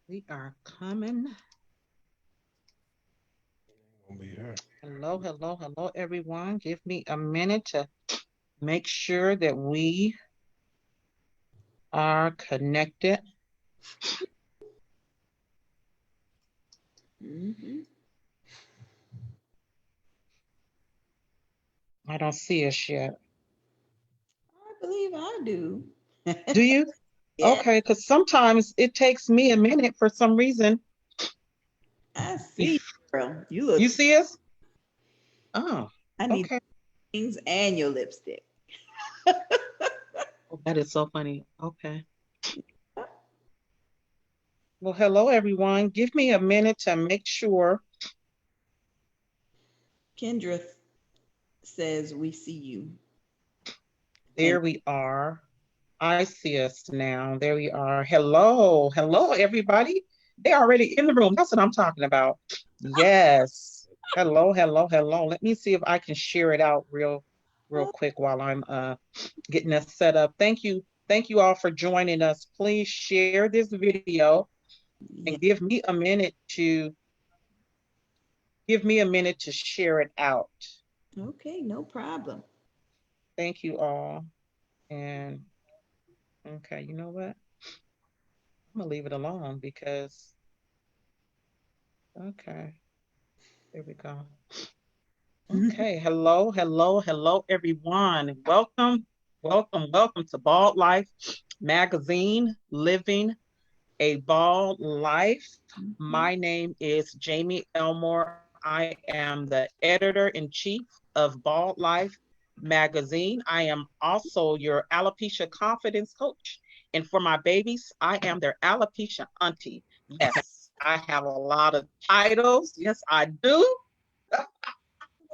We are coming. Gonna be her. Hello, hello, hello, everyone. Give me a minute to make sure that we are connected. Mm-hmm. I don't see us yet. I believe I do. Do you? Yeah, Okay, because sometimes it takes me a minute for some reason. I see you, Bef- girl. You look. You see us? Oh, I need okay. things and your lipstick. Oh, that is so funny. Okay. Well, hello, everyone. Give me a minute to make sure. Kendra says we see you. And There we are. I see us now. There we are. Hello. Hello, everybody. They already in the room. That's what I'm talking about. Yes. Hello, hello, hello. Let me see if I can share it out real quick while I'm getting us set up. Thank you. Thank you all for joining us. Please share this video and yeah, give me a minute to share it out. okay, no problem. Thank you all. And okay, you know what? I'm gonna leave it alone because okay, there we go. Okay, hello, hello, hello, everyone. Welcome to Bald Life Magazine, Living a Bald Life. My name is Jamie Elmore. I am the editor-in-chief of Bald Life Magazine. I am also your alopecia confidence coach. And for my babies, I am their alopecia auntie. Yes, I have a lot of titles. Yes, I do. I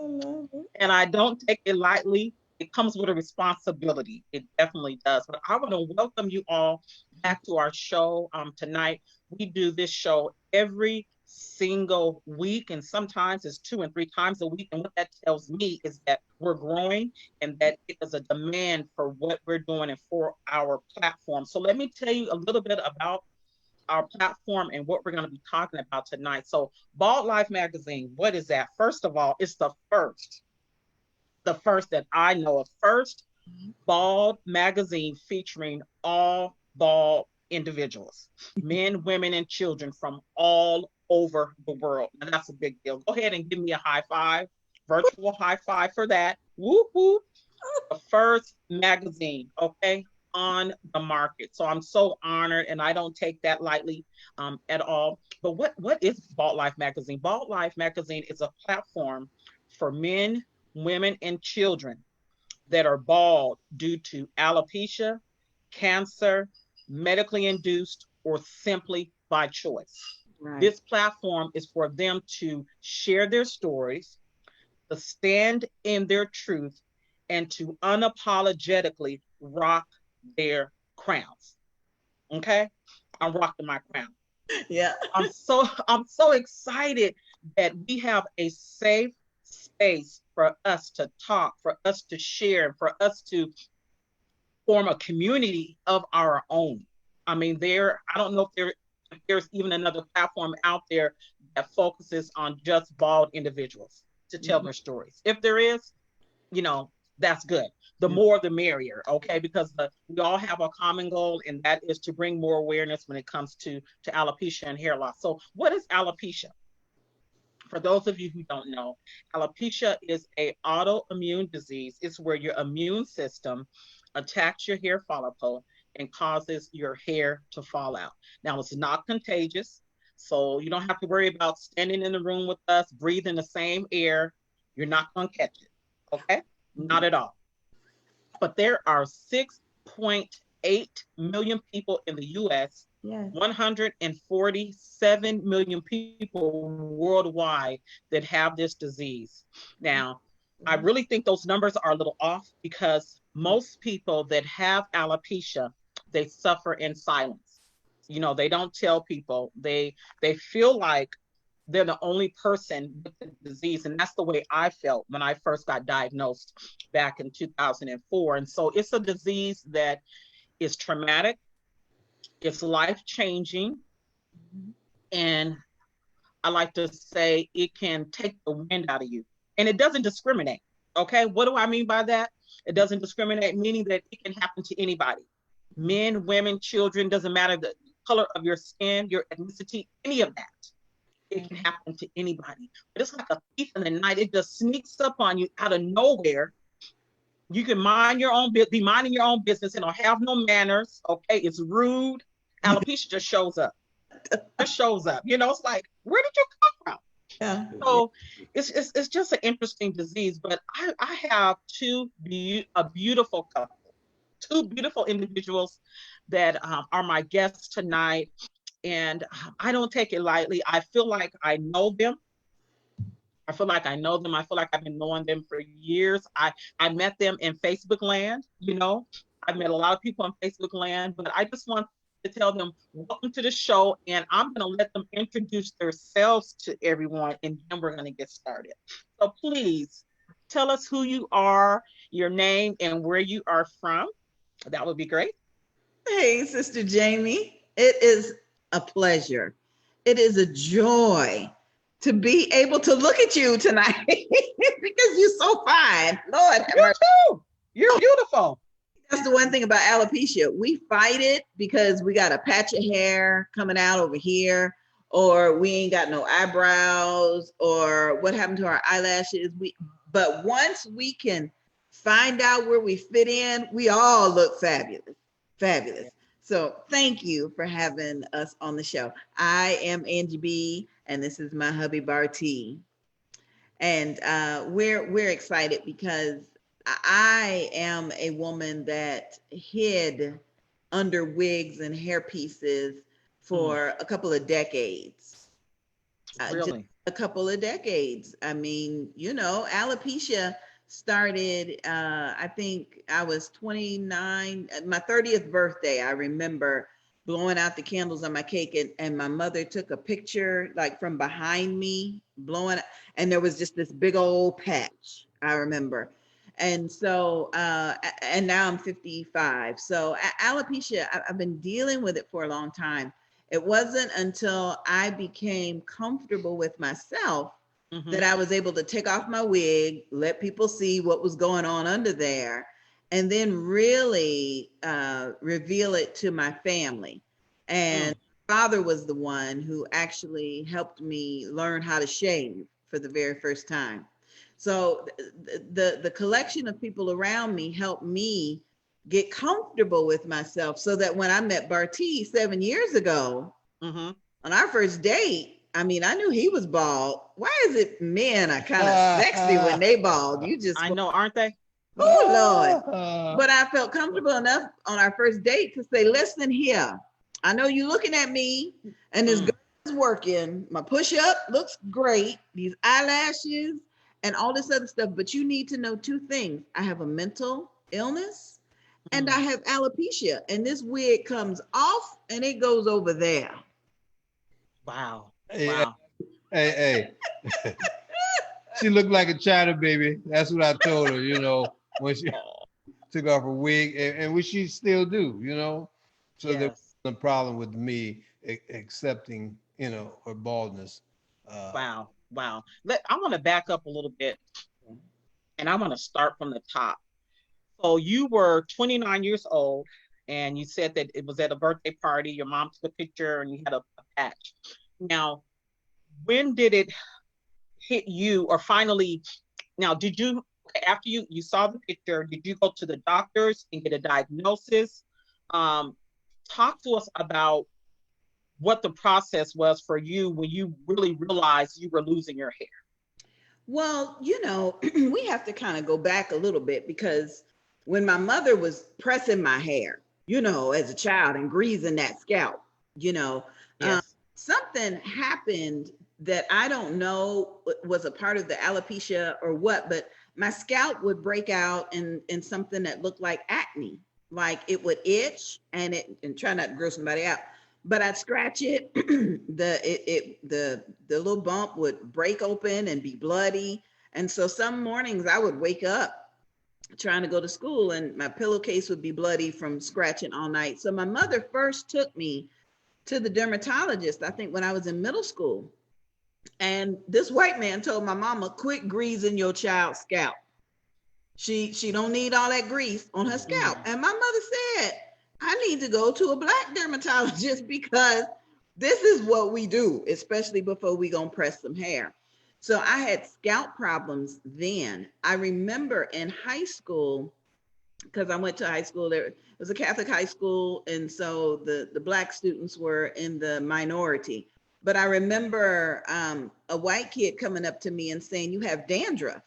love it. And I don't take it lightly. It comes with a responsibility. It definitely does. But I want to welcome you all back to our show tonight. We do this show every single week, and sometimes it's 2 and 3 times a week. And what that tells me is that we're growing and that it is a demand for what we're doing and for our platform. So let me tell you a little bit about our platform and what we're going to be talking about tonight. So, Bald Life Magazine, what is that? First of all, it's the first that I know of, first bald magazine featuring all bald individuals, men, women, and children from all over the world. And that's a big deal. Go ahead and give me a high five, virtual high five for that. Whoop, whoop. The first magazine, okay, on the market. So I'm so honored, and I don't take that lightly at all. But what is Bald Life Magazine? Bald Life Magazine is a platform for men, women, and children that are bald due to alopecia, cancer, medically induced, or simply by choice. Right. This platform is for them to share their stories, to stand in their truth, and to unapologetically rock their crowns. Okay? I'm rocking my crown. Yeah. I'm so excited that we have a safe space for us to talk, for us to share, for us to form a community of our own. I mean, I don't know if there's even another platform out there that focuses on just bald individuals to tell Mhm. their stories. If there is, that's good. The more the merrier, okay? Because we all have a common goal, and that is to bring more awareness when it comes to alopecia and hair loss. So, what is alopecia? For those of you who don't know, alopecia is a autoimmune disease. It's where your immune system attacks your hair follicle and causes your hair to fall out. Now, it's not contagious, so you don't have to worry about standing in the room with us, breathing the same air. You're not going to catch it, okay? Not at all. But there are 6.8 million people in the US, Yes. 147 million people worldwide that have this disease. Now, I really think those numbers are a little off because most people that have alopecia, they suffer in silence. They don't tell people. They feel like they're the only person with the disease. And that's the way I felt when I first got diagnosed back in 2004. And so it's a disease that is traumatic, it's life changing, and I like to say it can take the wind out of you. And it doesn't discriminate. Okay. What do I mean by that? It doesn't discriminate, meaning that it can happen to anybody. Men, women, children, doesn't matter the color of your skin, your ethnicity, any of that. It can happen to anybody. But it's like a thief in the night. It just sneaks up on you out of nowhere. You can mind your own, be minding your own business and don't have no manners. Okay. It's rude. Alopecia just shows up. Just shows up. You know, it's like, where did you come from? Yeah. So it's just an interesting disease. But I have a beautiful couple, two beautiful individuals that are my guests tonight. And I don't take it lightly. I feel like I know them. I feel like I know them. I feel like I've been knowing them for years. I met them in Facebook land, you know. I've met a lot of people in Facebook land, but I just want to tell them, welcome to the show. And I'm going to let them introduce themselves to everyone, and then we're going to get started. So please tell us who you are, your name, and where you are from. That would be great. Hey, Sister Jamie, it is a pleasure. It is a joy to be able to look at you tonight because you're so fine. Lord have You mercy. too. You're beautiful. That's the one thing about alopecia. We fight it because we got a patch of hair coming out over here, or we ain't got no eyebrows, or what happened to our eyelashes. But once we can find out where we fit in, we all look fabulous. Fabulous. So thank you for having us on the show. I am Angie B, and this is my hubby Barty. And we're excited because I am a woman that hid under wigs and hair pieces for a couple of decades. Really? Just a couple of decades. I mean, you know, alopecia started, I think I was 29, my 30th birthday. I remember blowing out the candles on my cake, and my mother took a picture like from behind me, blowing, and there was just this big old patch, I remember. And so, and now I'm 55. So alopecia, I've been dealing with it for a long time. It wasn't until I became comfortable with myself that I was able to take off my wig, let people see what was going on under there, and then really reveal it to my family. And father was the one who actually helped me learn how to shave for the very first time. So the collection of people around me helped me get comfortable with myself, so that when I met Barty 7 years ago, on our first date, I mean, I knew he was bald. Why is it men are kind of sexy when they bald? You just, I know, aren't they? oh Lord. But I felt comfortable enough on our first date to say, listen here, I know you're looking at me and this girl is working. My push-up looks great. These eyelashes and all this other stuff. But you need to know two things. I have a mental illness and I have alopecia. And this wig comes off and it goes over there. Wow. Hey, Wow. hey. She looked like a China baby. That's what I told her, you know, when she took off her wig, and which she still do, you know. So Yes. there was no problem with me accepting, you know, her baldness. Wow. Wow. I want to back up a little bit, and I want to start from the top. So you were 29 years old, and you said that it was at a birthday party. Your mom took a picture, and you had a patch. Now, when did it hit you, or finally? Now, did you, after you saw the picture, did you go to the doctors and get a diagnosis? Talk to us about what the process was for you when you really realized you were losing your hair. Well, you know, we have to kind of go back a little bit, because when my mother was pressing my hair, you know, as a child and greasing that scalp, you know, Yes. something happened that I don't know was a part of the alopecia or what, but my scalp would break out in something that looked like acne. Like it would itch and try not to gross somebody out, but I'd scratch it. The little bump would break open and be bloody. And so some mornings I would wake up trying to go to school and my pillowcase would be bloody from scratching all night. So my mother first took me to the dermatologist, I think when I was in middle school. And this white man told my mama, quit greasing your child's scalp. She don't need all that grease on her scalp. And my mother said, I need to go to a black dermatologist because this is what we do, especially before we gonna press some hair. So I had scalp problems then. I remember in high school, because I went to high school, there it was a Catholic high school, and so the black students were in the minority. But I remember a white kid coming up to me and saying, you have dandruff,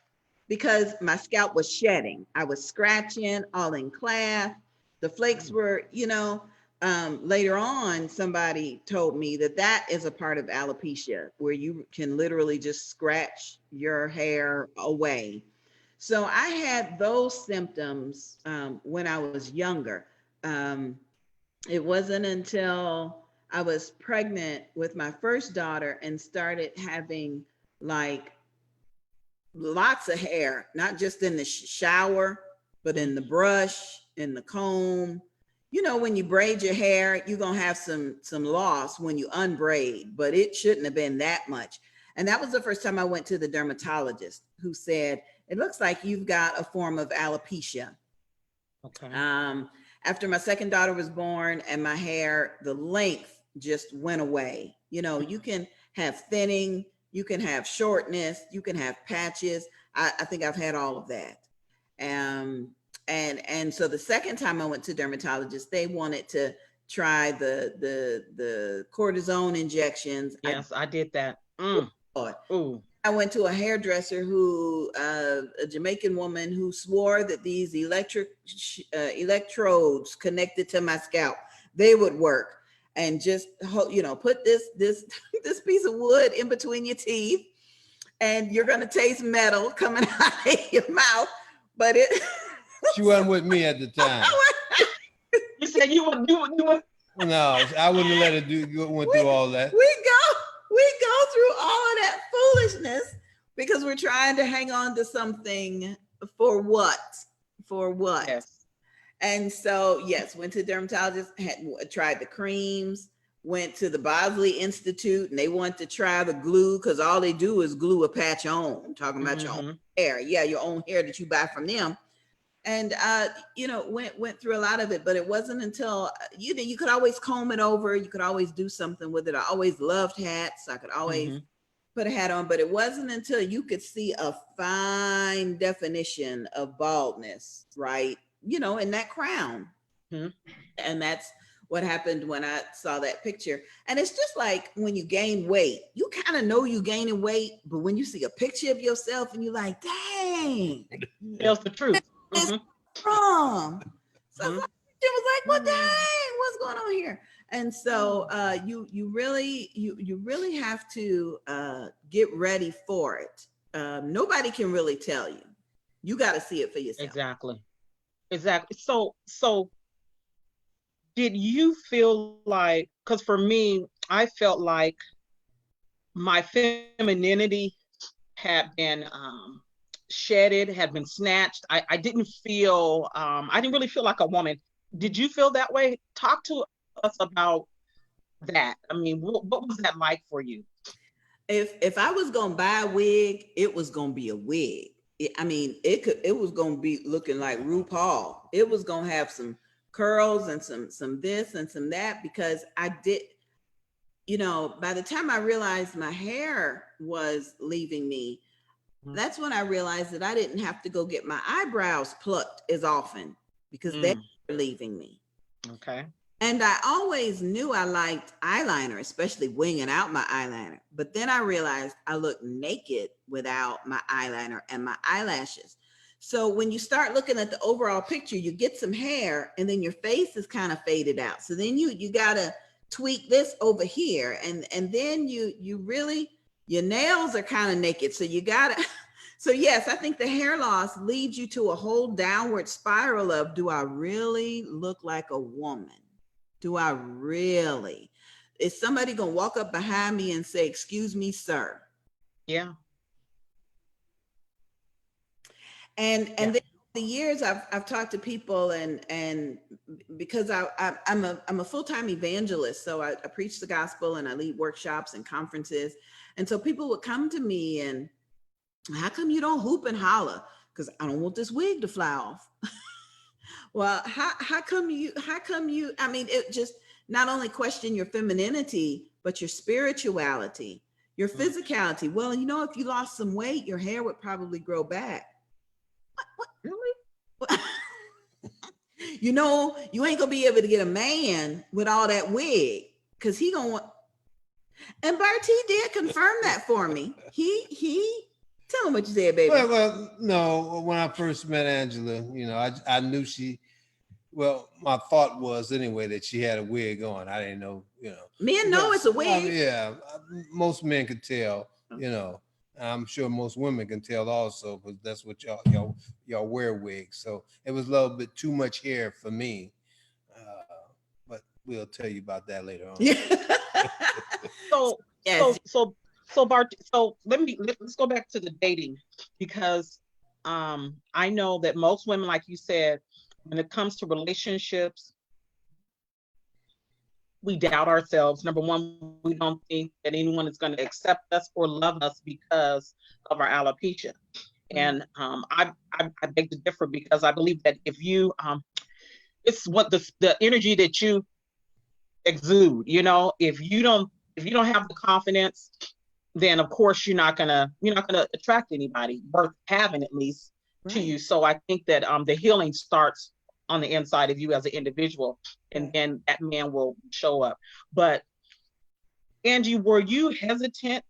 because my scalp was shedding. I was scratching all in class. The flakes were, later on, somebody told me that that is a part of alopecia, where you can literally just scratch your hair away. So I had those symptoms when I was younger. It wasn't until I was pregnant with my first daughter and started having like lots of hair, not just in the shower, but in the brush, in the comb. When you braid your hair, you're going to have some loss when you unbraid, but it shouldn't have been that much. And that was the first time I went to the dermatologist, who said, it looks like you've got a form of alopecia. Okay. After my second daughter was born and my hair, the length just went away. You can have thinning, you can have shortness, you can have patches. I think I've had all of that. And so the second time I went to dermatologist, they wanted to try the cortisone injections. Yes, I did that. Ooh. I went to a hairdresser a Jamaican woman who swore that these electrodes connected to my scalp, they would work. And just, put this piece of wood in between your teeth and you're going to taste metal coming out of your mouth. But she wasn't with me at the time. You said you would. No, I wouldn't have let her went through all that. We go through all of that foolishness because we're trying to hang on to something for what? Yes. And so, yes, went to the dermatologist, tried the creams, went to the Bosley Institute, and they want to try the glue because all they do is glue a patch on. I'm talking about your own hair. Yeah, your own hair that you buy from them. And, went through a lot of it, but it wasn't until, you could always comb it over. You could always do something with it. I always loved hats. I could always put a hat on, but it wasn't until you could see a fine definition of baldness, right? In that crown. And that's what happened when I saw that picture. And it's just like when you gain weight, you kind of know you gaining weight, but when you see a picture of yourself and you're like, dang, tells the truth. Wrong. So it was like, what the heck? What's going on here? And so you really have to get ready for it. Nobody can really tell you. You got to see it for yourself. Exactly. So did you feel like, because for me, I felt like my femininity had been shedded, had been snatched. I didn't really feel like a woman. Did you feel that way? Talk to us about that. I mean, what was that like for you? If I was gonna buy a wig, it was gonna be a wig. It was gonna be looking like RuPaul. It was gonna have some curls and some this and some that, because I did, by the time I realized my hair was leaving me, that's when I realized that I didn't have to go get my eyebrows plucked as often because they were leaving me. Okay. And I always knew I liked eyeliner, especially winging out my eyeliner. But then I realized I look naked without my eyeliner and my eyelashes. So when you start looking at the overall picture, you get some hair and then your face is kind of faded out. So then you got to tweak this over here. And then you really, your nails are kind of naked. So you got to, so yes, I think the hair loss leads you to a whole downward spiral of, do I really look like a woman? Do I really? is somebody gonna walk up behind me and say, "Excuse me, sir"? Yeah. And then the years I've talked to people, and because I'm a full-time evangelist, so I preach the gospel and I lead workshops and conferences, and so people would come to me and, "How come you don't hoop and holler?" Because I don't want this wig to fly off. Well, how come you, I mean, it just not only question your femininity, but your spirituality, your physicality. Well, if you lost some weight, your hair would probably grow back. What? Really? You ain't gonna be able to get a man with all that wig, because he gonna want. And Barty did confirm that for me. He tell him what you said, baby. Well, no. When I first met Angela, I knew she. Well, my thought was anyway that she had a wig on. I didn't know, Men know it's a wig. Yeah, most men could tell, I'm sure most women can tell also, because that's what y'all wear wigs. So it was a little bit too much hair for me, but we'll tell you about that later on. So Yes. so Bart, so let's go back to the dating, because I know that most women, like you said, when it comes to relationships, we doubt ourselves. Number one, we don't think that anyone is going to accept us or love us because of our alopecia. And I beg to differ, because I believe that if you, it's what the energy that you exude. If you don't have the confidence, then of course you're not gonna attract anybody worth having, at least, to you. So I think that the healing starts on the inside of you as an individual, and then that man will show up. But Angie, were you hesitant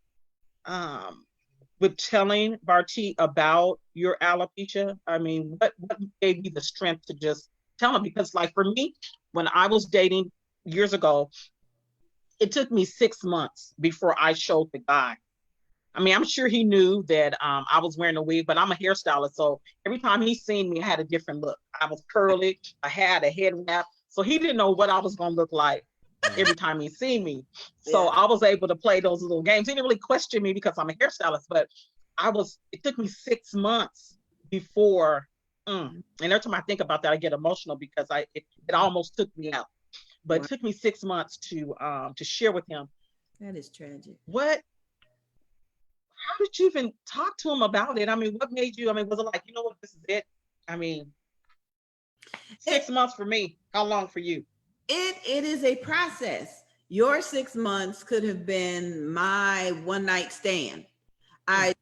with telling Barty about your alopecia? I mean, what gave you the strength to just tell him? Because, like, for me, when I was dating years ago, it took me 6 months before I showed the guy. I mean, I'm sure he knew that I was wearing a wig, but I'm a hairstylist. So every time he seen me, I had a different look. I was curly, I had a head wrap. So he didn't know what I was going to look like every time he seen me. So I was able to play those little games. He didn't really question me because I'm a hairstylist, but it took me 6 months before, and every time I think about that, I get emotional, because it almost took me out. But it took me 6 months to share with him. That is tragic. How did you even talk to him about it? I mean, what made you, was it like, what, this is it? I mean, 6 months for me. How long for you? It is a process. Your 6 months could have been my one night stand. A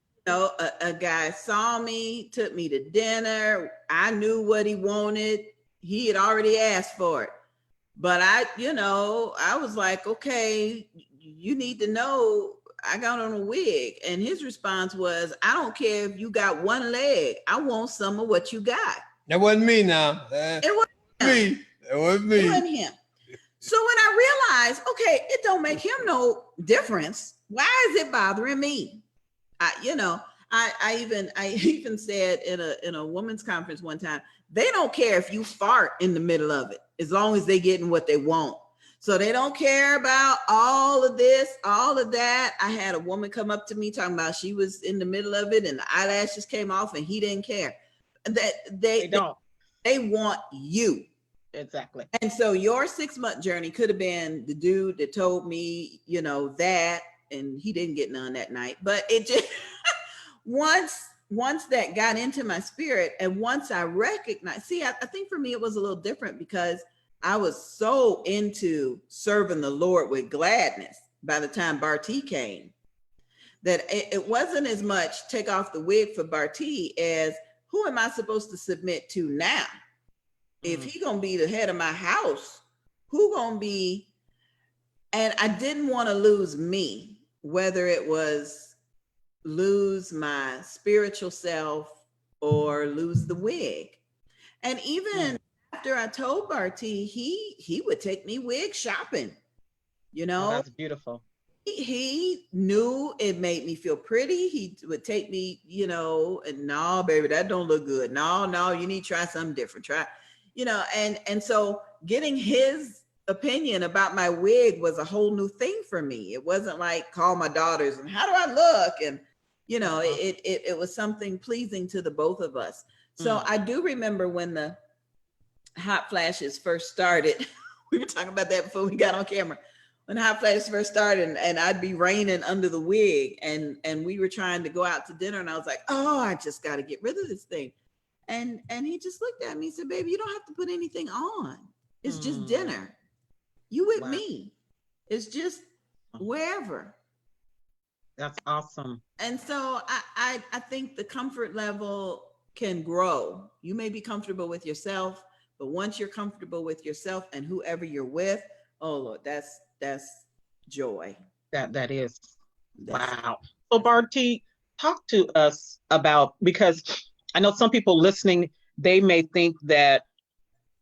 guy saw me, took me to dinner. I knew what he wanted. He had already asked for it. But I was like, okay, you need to know I got on a wig. And his response was, "I don't care if you got one leg. I want some of what you got." That wasn't me now. It wasn't me. It wasn't me. It wasn't him. So when I realized, okay, it don't make him no difference. Why is it bothering me? I even said in a women's conference one time, they don't care if you fart in the middle of it, as long as they getting what they want. So they don't care about all of this, all of that. I had a woman come up to me talking about she was in the middle of it and the eyelashes came off and he didn't care. That they don't. They want you. Exactly. And so your 6 month journey could have been the dude that told me, that, and he didn't get none that night. But it just once that got into my spirit, and once I recognized, I think for me it was a little different, because I was so into serving the Lord with gladness by the time Barty came, that it wasn't as much take off the wig for Barty as who am I supposed to submit to now? If he gonna be the head of my house, who gonna be? And I didn't want to lose me, whether it was lose my spiritual self or lose the wig. And even after I told Barty, he would take me wig shopping. Oh, that's beautiful. He knew it made me feel pretty. He would take me, and no, baby, that don't look good. No, you need to try something different. Try, and so getting his opinion about my wig was a whole new thing for me. It wasn't like call my daughters and how do I look? And it was something pleasing to the both of us. So I do remember when the hot flashes first started. We were talking about that before we got on camera. When hot flashes first started, and I'd be raining under the wig, and we were trying to go out to dinner, and I was like, oh, I just got to get rid of this thing. And he just looked at me and said, baby, you don't have to put anything on. It's just dinner. You with me. It's just wherever. That's awesome. And so I think the comfort level can grow. You may be comfortable with yourself, but once you're comfortable with yourself and whoever you're with, oh Lord, that's joy. That is. Wow. So Barty, talk to us about, because I know some people listening, they may think that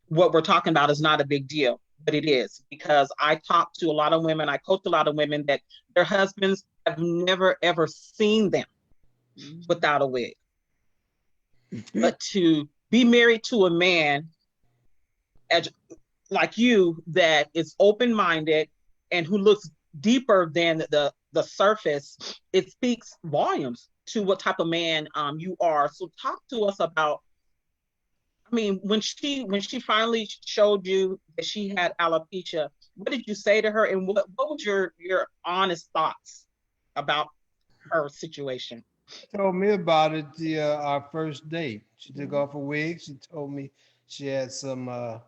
what we're talking about is not a big deal, but it is, because I talk to a lot of women, I coach a lot of women that their husbands have never ever seen them without a wig. But to be married to a man like you that is open-minded and who looks deeper than the surface, it speaks volumes to what type of man you are. So talk to us about, I mean, when she finally showed you that she had alopecia, what did you say to her, and what was your honest thoughts about her situation? Told me about it our first date. She took off a wig. She told me she had some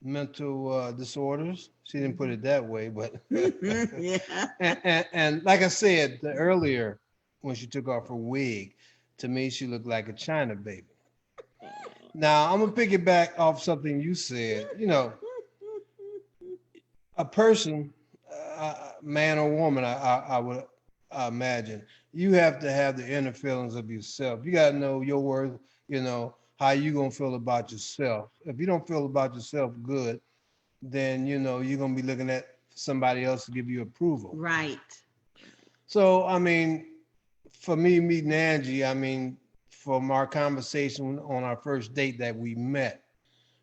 mental disorders. She didn't put it that way, but Yeah. and like I said earlier, when she took off her wig, to me she looked like a China baby. Now I'm gonna piggyback off something you said. You know, a person, man or woman, I would imagine, you have to have the inner feelings of yourself. You got to know your worth, you know, how you going to feel about yourself. If you don't feel about yourself good, then, you know, you're going to be looking at somebody else to give you approval. Right. So, I mean, for me meeting Angie, I mean, from our conversation on our first date that we met,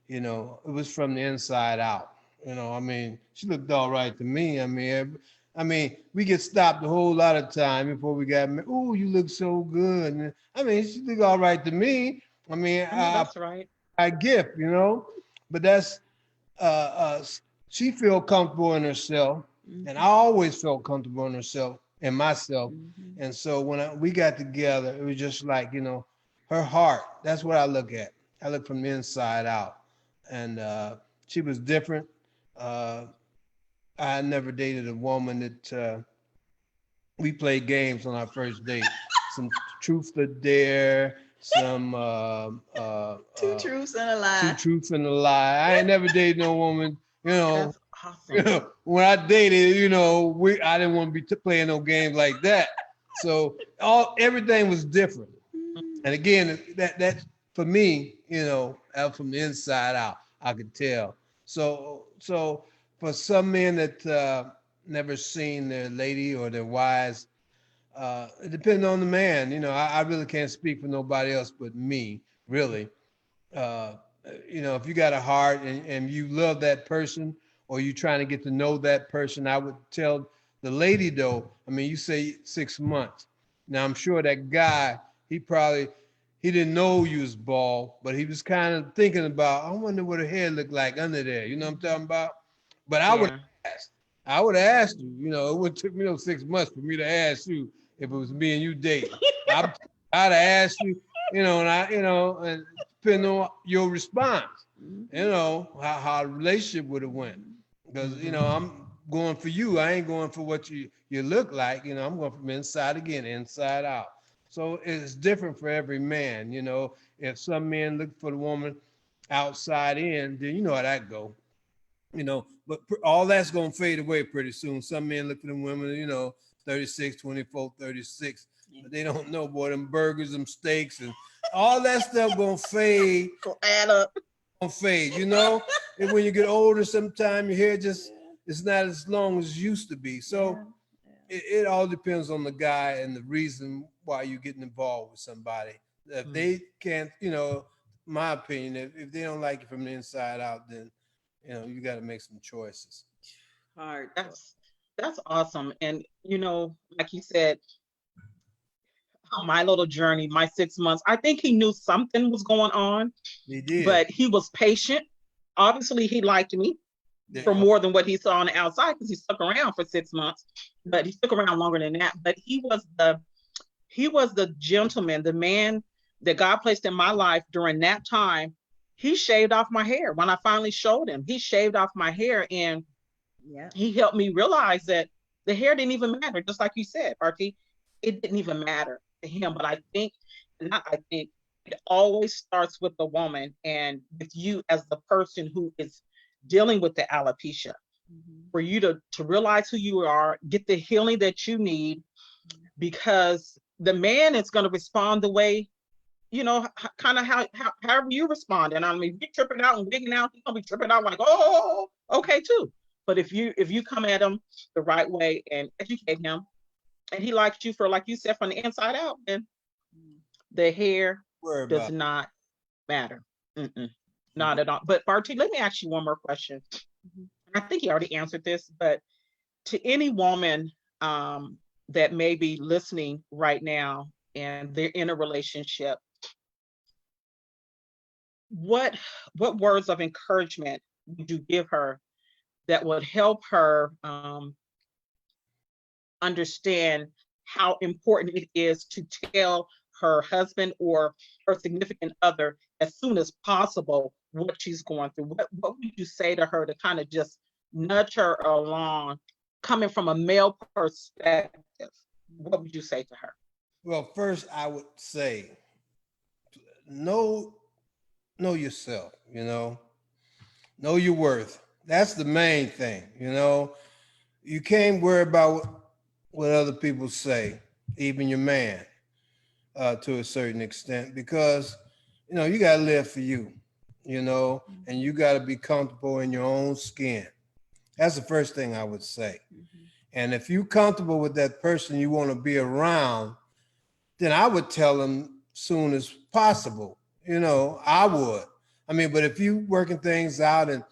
you know, it was from the inside out. You know, I mean, she looked all right to me. I mean, we get stopped a whole lot of time before we got married. Oh, you look so good. And, I mean, she looked all right to me. I mean, That's right. I gift, you know, but that's she feel comfortable in herself, and I always felt comfortable in herself and myself. And so when we got together, it was just like, you know, her heart. That's what I look at. I look from the inside out, and she was different. I never dated a woman that we played games on our first date. Some truth or dare, some Two truths and a lie. two truths and a lie. I ain't never dated no woman, you know. That's awesome. When I dated, you know, I didn't want to be playing no games like that. So everything was different. And again, that for me, you know, out from the inside out, I could tell. So for some men that never seen their lady or their wives, it depends on the man. You know, I really can't speak for nobody else but me, really. Uh, you know, if you got a heart and you love that person, or you trying to get to know that person, I would tell the lady though, I mean, you say 6 months. Now I'm sure that guy, he didn't know you was bald, but he was kind of thinking about, I wonder what her hair looked like under there. You know what I'm talking about? But I would have asked you, you know, it would took me those 6 months for me to ask you if it was me and you dating. I'd have asked you, you know, and depending on your response, you know, how the relationship would have went. Because, you know, I'm going for you. I ain't going for what you look like. You know, I'm going from inside again, inside out. So it's different for every man. You know, if some men look for the woman outside in, then you know how that go. You know, but all that's going to fade away pretty soon. Some men look for them women, you know, 36, 24, 36. But they don't know, boy, them burgers, them steaks, and all that stuff going to fade. Add up. Fade, you know. And when you get older, sometimes your hair just it's not as long as it used to be. So it all depends on the guy and the reason why you're getting involved with somebody. If they can't, you know, my opinion, if they don't like you from the inside out, then You got to make some choices. Hard. That's awesome. And like you said, my little journey, my 6 months, I think he knew something was going on, He did. but he was patient. Obviously, he liked me Yeah. for more than what he saw on the outside because he stuck around for 6 months, but he stuck around longer than that. But he was the gentleman, the man that God placed in my life during that time. He shaved off my hair. When I finally showed him, he shaved off my hair, and Yeah. he helped me realize that the hair didn't even matter. Just like you said, Archie, it didn't even matter to him. But not I think, it always starts with the woman and with you as the person who is dealing with the alopecia. For you to realize who you are, get the healing that you need, because the man is going to respond the way, kind of however you respond. And I mean, if you're tripping out and wigging out, he's gonna be tripping out like, oh, okay too. But if you come at him the right way and educate him, and he likes you for, like you said, from the inside out, then the hair Worry does about. not matter. Mm-mm, not at all. But Barty, let me ask you one more question. I think he already answered this, but to any woman that may be listening right now and they're in a relationship, what words of encouragement would you give her that would help her understand how important it is to tell her husband or her significant other as soon as possible what she's going through? What would you say to her to kind of just nudge her along, coming from a male perspective? What would you say to her? Well, first I would say know know yourself. Know your worth. That's the main thing. You can't worry about what other people say, even your man, to a certain extent, because you got to live for you. And you got to be comfortable in your own skin. That's the first thing I would say. And if you're comfortable with that person you want to be around, then I would tell them soon as possible. I would. I mean, but if you working things out and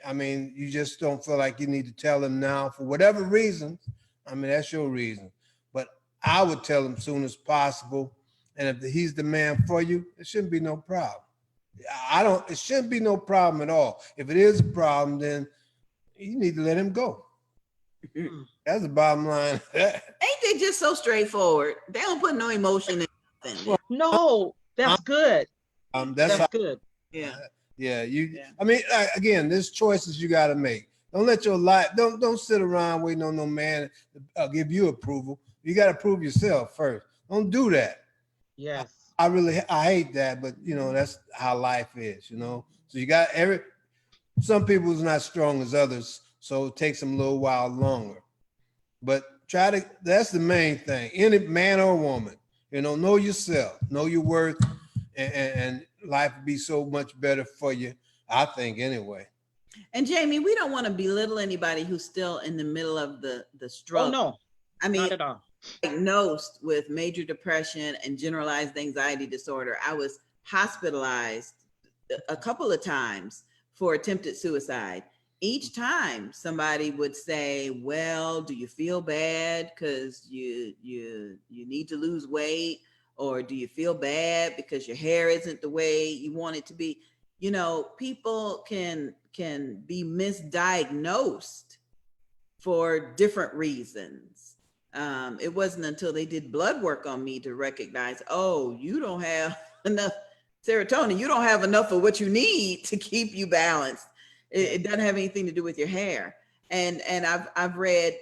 I mean, you just don't feel like you need to tell them now for whatever reason, I mean, that's your reason. But I would tell him soon as possible. And if he's the man for you, it shouldn't be no problem. It shouldn't be no problem at all. If it is a problem, then you need to let him go. That's the bottom line. Ain't they just so straightforward? They don't put no emotion in nothing. Well, No, that's good. that's That's how. good. Yeah. Yeah, Yeah. I mean, again, there's choices you got to make. Don't let your life. Don't sit around waiting on no man to give you approval. You got to prove yourself first. Don't do that. Yes. I hate that, but that's how life is. So you got some people's not strong as others, so it takes them a little while longer. But that's the main thing. Any man or woman, know yourself, know your worth, and life would be so much better for you, I think, anyway. And Jamie, we don't want to belittle anybody who's still in the middle of the Oh struggle. no, I mean, not at all. diagnosed with major depression and generalized anxiety disorder. I was hospitalized a couple of times for attempted suicide. Each time somebody would say, well, do you feel bad because you need to lose weight, or do you feel bad because your hair isn't the way you want it to be? People can be misdiagnosed for different reasons. It wasn't until they did blood work on me to recognize, oh, you don't have enough serotonin. You don't have enough of what you need to keep you balanced. It doesn't have anything to do with your hair. And I've read,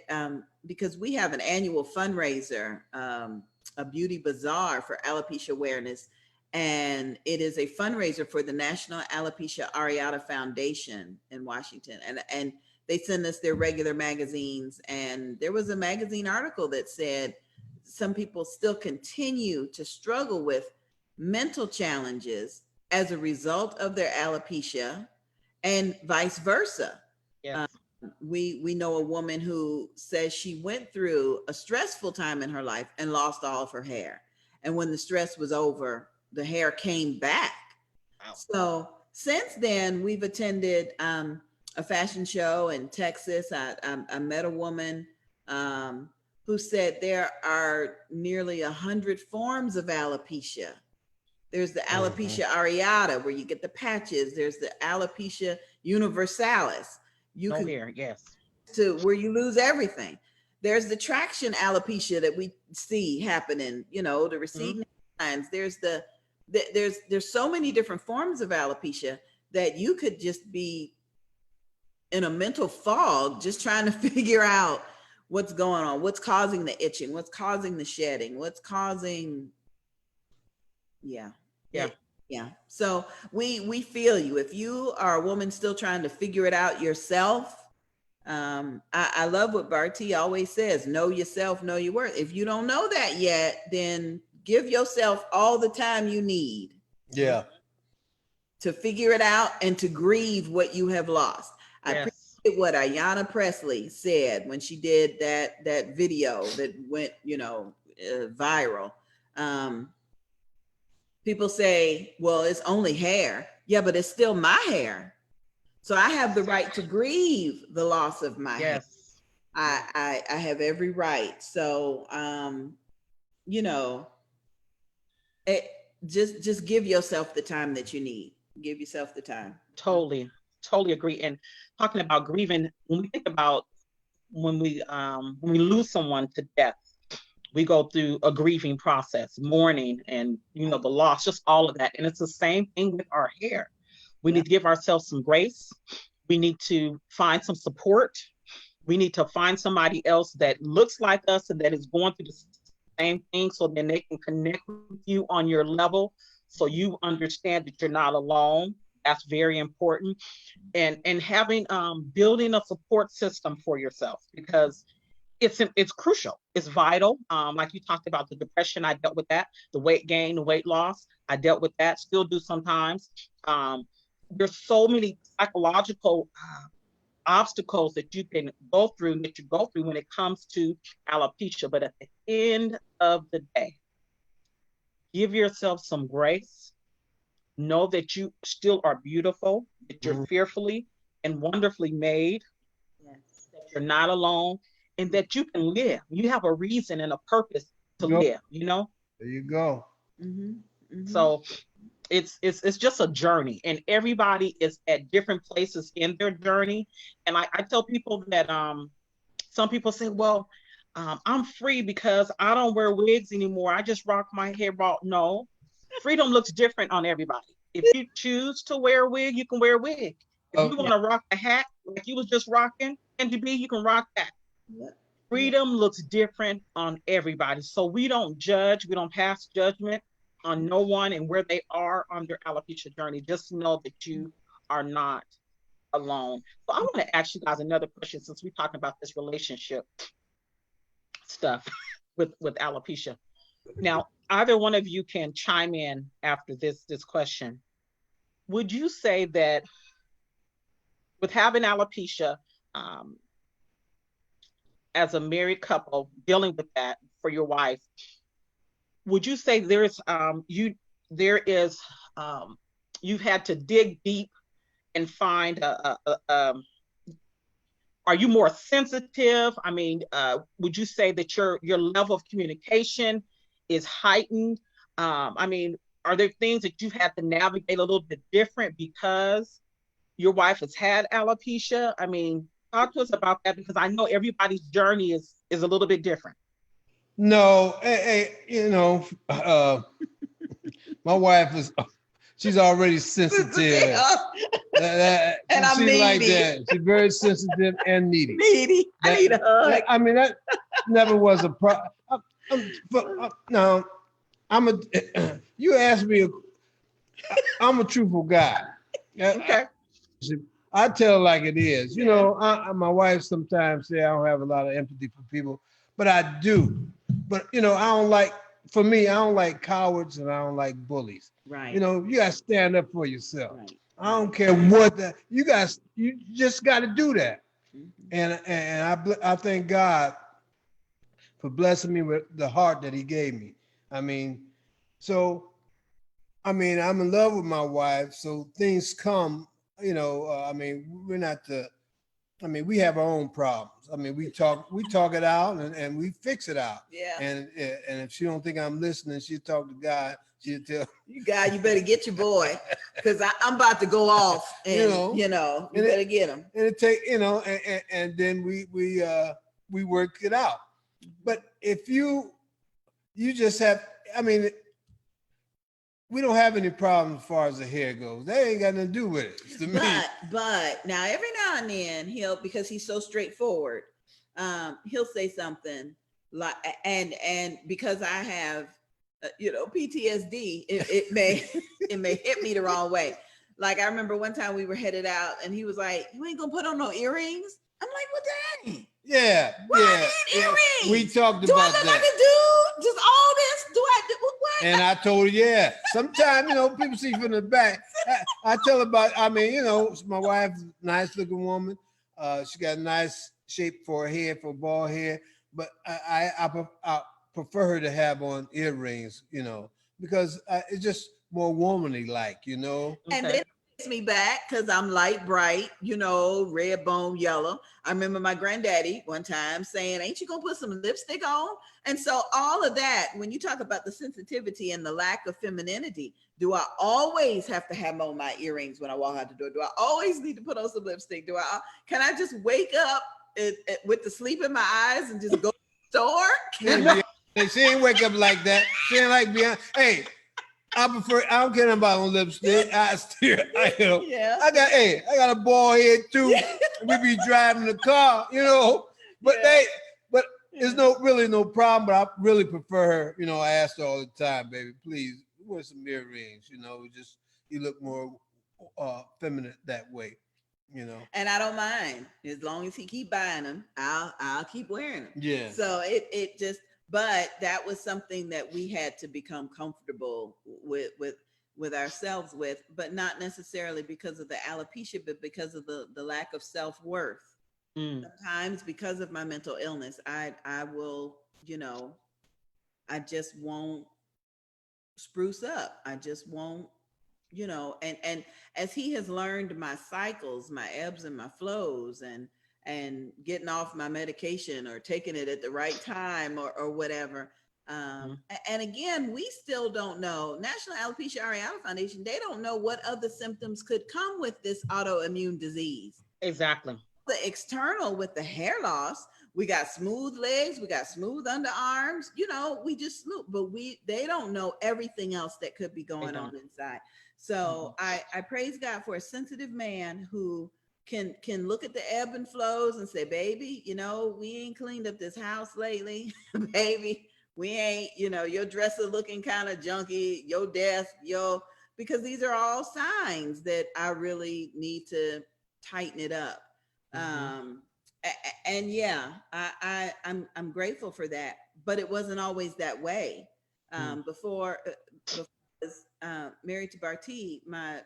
because we have an annual fundraiser, a beauty bazaar for alopecia awareness. And it is a fundraiser for the National Alopecia Areata Foundation in Washington. And they send us their regular magazines. And there was a magazine article that said some people still continue to struggle with mental challenges as a result of their alopecia, and vice versa. Yes. We know a woman who says she went through a stressful time in her life and lost all of her hair. And when the stress was over, the hair came back. Wow. So since then, we've attended a fashion show in Texas. I met a woman who said there are nearly 100 forms of alopecia. There's the alopecia areata, where you get the patches. There's the alopecia universalis. You No can hair, yes. to where you lose everything. There's the traction alopecia that we see happening, you know, the receding lines. There's so many different forms of alopecia that you could just be in a mental fog just trying to figure out what's going on, what's causing the itching, what's causing the shedding, what's causing yeah. Yeah. Yeah. So we feel you. If you are a woman still trying to figure it out yourself, I love what Barty always says, know yourself, know your worth. If you don't know that yet, then give yourself all the time you need. Yeah. To figure it out and to grieve what you have lost. I appreciate what Ayanna Presley said when she did that video that went, viral. People say, well, it's only hair. Yeah, but it's still my hair. So I have the right to grieve the loss of my hair. I have every right. So, just give yourself the time that you need. Give yourself the time. Totally agree. And talking about grieving, when we think about when we lose someone to death, we go through a grieving process, mourning, and the loss, just all of that. And it's the same thing with our hair. We need to give ourselves some grace. We need to find some support. We need to find somebody else that looks like us and that is going through the same thing, so then they can connect with you on your level, so you understand that you're not alone. That's very important. And having building a support system for yourself, because it's crucial. It's vital. Like you talked about the depression, I dealt with that. The weight gain, the weight loss, I dealt with that. Still do sometimes. There's so many psychological obstacles that you go through when it comes to alopecia. But at the end of the day, give yourself some grace. Know that you still are beautiful, that you're fearfully and wonderfully made, that you're not alone, and that you can live. You have a reason and a purpose to live, There you go. So it's just a journey, and everybody is at different places in their journey. And I tell people that some people say, well, I'm free because I don't wear wigs anymore. I just rock my hair raw. No, freedom looks different on everybody. If you choose to wear a wig, you can wear a wig. If you want to rock a hat like you was just rocking, NGB, you can rock that. Freedom looks different on everybody. So we don't judge, we don't pass judgment on no one and where they are on their alopecia journey. Just know that you are not alone. So I want to ask you guys another question, since we're talking about this relationship stuff with alopecia. Now, either one of you can chime in after this question. Would you say that with having alopecia, as a married couple dealing with that for your wife, would you say you've had to dig deep and find are you more sensitive? I mean, would you say that your level of communication is heightened? I mean, are there things that you've had to navigate a little bit different because your wife has had alopecia? I mean, talk to us about that, because I know everybody's journey is a little bit different. No, my wife she's already sensitive. And I'm needy. Like that. She's very sensitive and needy. I need a hug. I mean, that never was a problem. No, you asked me, I'm a truthful guy. Okay. I tell it like it is. My wife sometimes say I don't have a lot of empathy for people, but I do. But, I don't like cowards and I don't like bullies. Right. You got to stand up for yourself. Right. I don't care what you just got to do that. And I thank God for blessing me with the heart that he gave me. I'm in love with my wife, so things come I mean, we're not the. I mean, we have our own problems. I mean, we talk it out, and we fix it out. Yeah. And if she don't think I'm listening, she'll talk to God. She'll tell You guys, you better get your boy, because I'm about to go off, and you better get him. And it take and then we work it out. But if you just have, I mean, we don't have any problems as far as the hair goes. That ain't got nothing to do with it to me. But now every now and then because he's so straightforward, he'll say something like, and because I have PTSD, it may it may hit me the wrong way. Like I remember one time we were headed out, and he was like, "You ain't gonna put on no earrings." I'm like, "What the heck? Yeah, Why I need earrings? We talked Do I about look that. like a dude? Just all this? Do I do what?" And I told her, yeah. Sometimes, people see from the back. I tell about, I mean, my wife, nice looking woman. She got a nice shape for her hair, for bald hair. But I prefer her to have on earrings, because it's just more womanly like, And then it takes me back because I'm light bright, red bone yellow. I remember my granddaddy one time saying, "Ain't you gonna put some lipstick on?" And so all of that, when you talk about the sensitivity and the lack of femininity, do I always have to have on my earrings when I walk out the door? Do I always need to put on some lipstick? Can I just wake up with the sleep in my eyes and just go to the store? She ain't wake up like that. She ain't like Beyonce. Hey, I don't care about no lipstick. Yeah. I got a bald head too. We be driving the car, but there's really no problem. But I really prefer her. I ask her all the time, baby, please wear some earrings. Just you look more feminine that way. And I don't mind as long as he keep buying them. I'll keep wearing them. Yeah. So it just, but that was something that we had to become comfortable with ourselves with, but not necessarily because of the alopecia, but because of the lack of self-worth. Sometimes because of my mental illness, I will, I just won't spruce up. I just won't, and as he has learned my cycles, my ebbs and my flows, and getting off my medication or taking it at the right time or whatever. And again, we still don't know. National Alopecia Areata Foundation, they don't know what other symptoms could come with this autoimmune disease. Exactly. The external with the hair loss, we got smooth legs, we got smooth underarms, we just smooth, but they don't know everything else that could be going on inside. So I praise God for a sensitive man who can look at the ebb and flows and say, "Baby, we ain't cleaned up this house lately." "Baby, we ain't, your dresser looking kind of junky, your desk, because these are all signs that I really need to tighten it up. And yeah, I'm grateful for that, but it wasn't always that way. Before I was married to Barty, my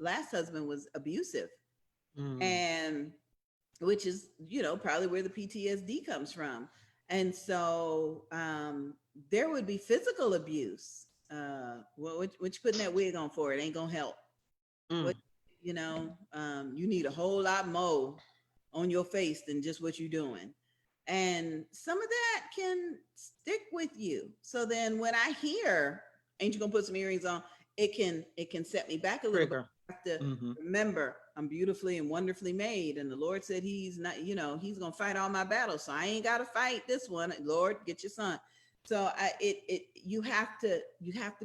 last husband was abusive, and which is probably where the PTSD comes from. And so there would be physical abuse. What you putting that wig on for? It ain't gonna help. You need a whole lot more on your face than just what you're doing. And some of that can stick with you. So then when I hear, "Ain't you gonna put some earrings on?" it can set me back a little bit. I have to remember I'm beautifully and wonderfully made. And the Lord said he's not, he's gonna fight all my battles. So I ain't gotta fight this one. Lord, get your son. So you have to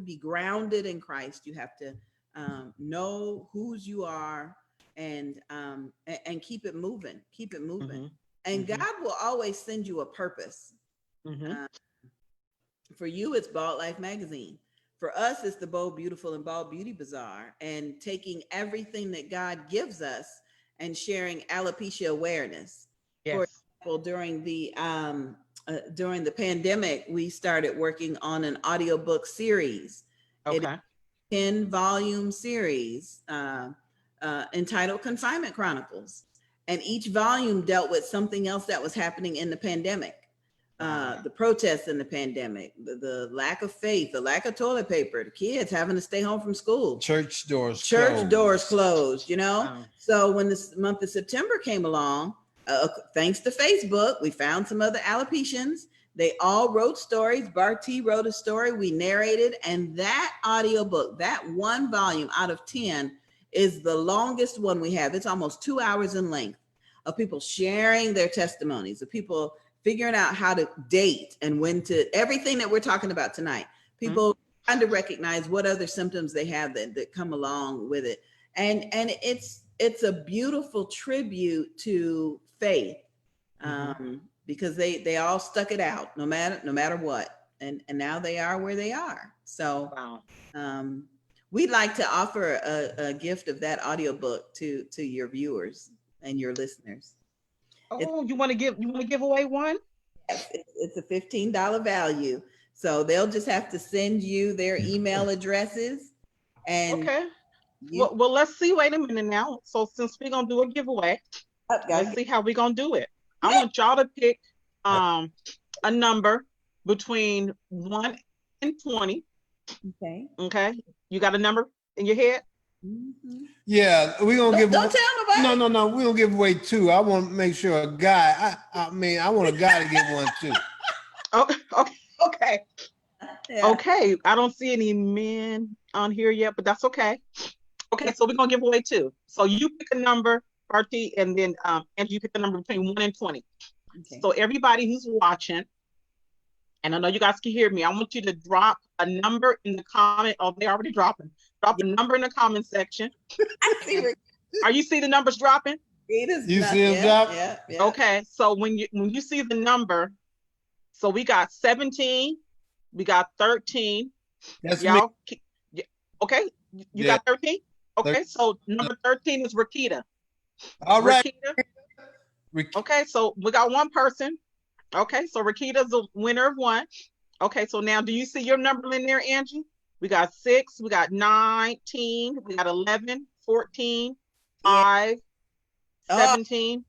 be grounded in Christ. You have to know whose you are, and keep it moving. And God will always send you a purpose. For you, it's Bald Life Magazine. For us, it's the Bold, Beautiful, and Bald Beauty Bazaar, and taking everything that God gives us and sharing alopecia awareness. Yes. For example, during the pandemic, we started working on an audiobook series. Okay. 10-volume series entitled Confinement Chronicles. And each volume dealt with something else that was happening in the pandemic. the protests in the pandemic, the lack of faith, the lack of toilet paper, the kids having to stay home from school, Church doors closed, you know? Wow. So when this month of September came along, thanks to Facebook, we found some other alopecians. They all wrote stories. Barty wrote a story, we narrated, and that audiobook, that one volume out of 10 is the longest one we have. It's almost 2 hours in length of people sharing their testimonies, of people figuring out how to date and when to, everything that we're talking about tonight. People trying to recognize what other symptoms they have that come along with it. And it's a beautiful tribute to faith, because they all stuck it out no matter what. And now they are where they are. So Wow. we'd like to offer a gift of that audiobook to your viewers and your listeners. Oh, you want to give away one? Yes, it's a $15 value. So they'll just have to send you their email addresses. And okay. Well, let's see. Wait a minute now. So since we're gonna do a giveaway, let's see how we're gonna do it. I want y'all to pick a number between 1 and 20. Okay. Okay. You got a number in your head? Yeah, we're gonna give. Don't tell nobody. No. We're gonna give away 2. I want to make sure a guy. I want a guy to get one too. Okay. Yeah. Okay. I don't see any men on here yet, but that's okay. Okay, so we're gonna give away 2. So you pick a number, Barty, and then Andrew, you pick the number between 1 and 20. Okay. So everybody who's watching, and I know you guys can hear me, I want you to drop a number in the comment. Oh, they're already dropping. Drop a number in the comment section. I see. Are you see the numbers dropping? You see them drop? Yeah. Okay, so when you see the number, so we got 17, we got 13. That's y'all. me. Okay, you got 13. Okay, so number 13 is Rakita. All right. Rakita. Okay, so we got one person. Okay, so Rakita's the winner of 1. Okay, so now do you see your number in there, Angie? We got 6, we got 19, we got 11, 14, 5, 17.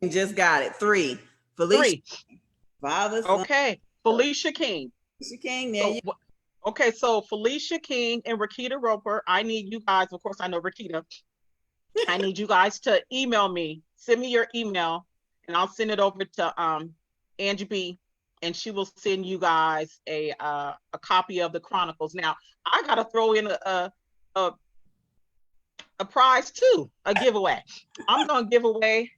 Just got it. 3. Felicia. 3. Father. Okay, Felicia King. Felicia King. There so, okay, so Felicia King and Rakita Roper, I need you guys, of course I know Rakita, I need you guys to email me, send me your email, and I'll send it over to Angie B, and she will send you guys a copy of the Chronicles. Now, I gotta throw in a prize too, a giveaway. I'm gonna give away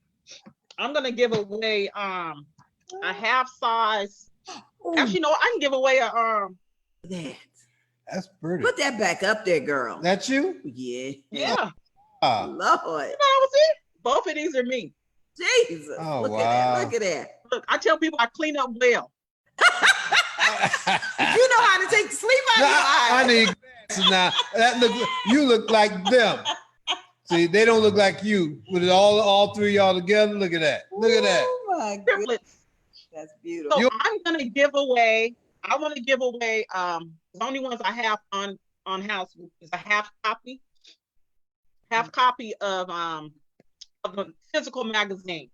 a half size. Actually, no, I can give away a That's pretty. Put that back up there, girl. That's you? Yeah. Lord. You know, that was it. Both of these are me. Jesus. Oh, Look wow. at that. Look at that. Look, I tell people I clean up well. You know how to take the sleep out of your eyes. I need glasses now. You look like them. See, they don't look like you. With it all 3 of y'all together, look at that. Look at that. Oh my goodness. That's beautiful. So I'm gonna give away. I want to give away. The only ones I have on house is a half copy of the physical magazine.